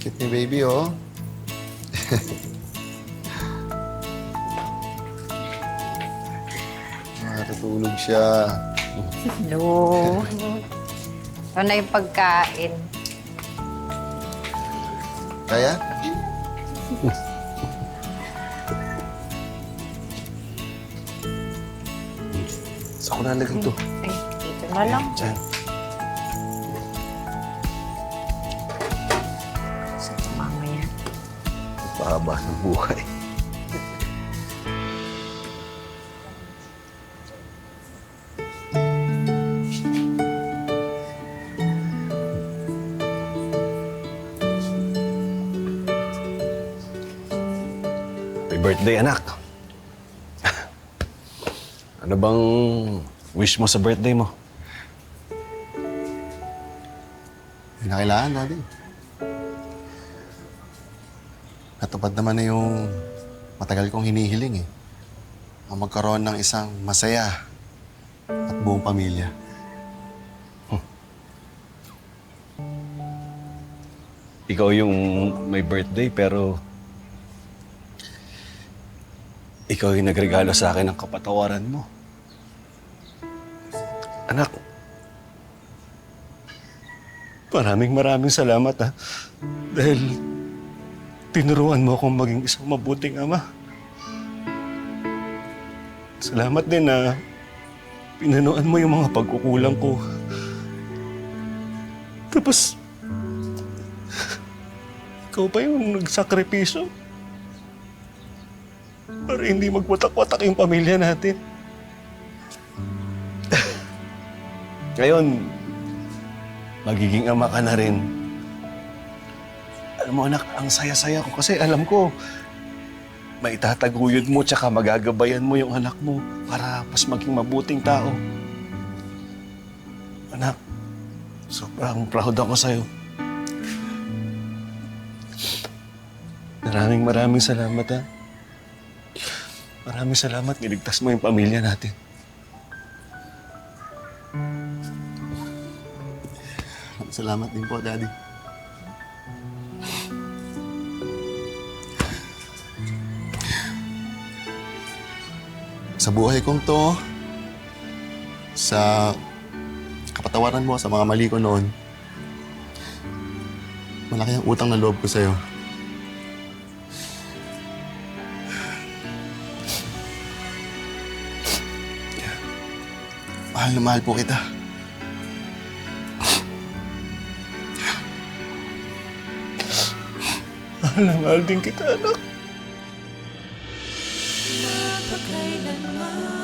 Cute ni baby, oh. Natutulog siya. Hello. Ito na yung pagkain. Kaya? Saan ko nalagay ito? Ay, dito na lang. Diyan. Sa mamaya. Pahaba ng buhay. Happy birthday, anak. Ano bang wish mo sa birthday mo? Hindi na kailangan, Daddy. Natupad naman na yung matagal kong hinihiling, eh. Ang magkaroon ng isang masaya at buong pamilya. Ikaw yung may birthday pero ikaw yung nagregalo sa akin ng kapatawaran mo. Anak, maraming salamat, ha. Dahil tinuruan mo akong maging isang mabuting ama. Salamat din na pinanuan mo yung mga pagkukulang ko. Tapos, ikaw pa yung nagsakripisyo para hindi magwatak-watak yung pamilya natin. Ngayon, magiging ama ka na rin. Alam mo anak, ang saya-saya ko kasi alam ko maitataguyod mo tsaka magagabayan mo yung anak mo para mas maging mabuting tao. Anak, sobrang proud ako sa'yo. Maraming salamat, ha. Maraming salamat, niligtas mo yung pamilya natin. Salamat din po, Daddy. Sa buhay kong to, sa kapatawaran mo sa mga mali ko noon, malaki ang utang na loob ko sa'yo. Mahal na mahal po kita. Mahal na mahal din kita, anak. Mapagkailanman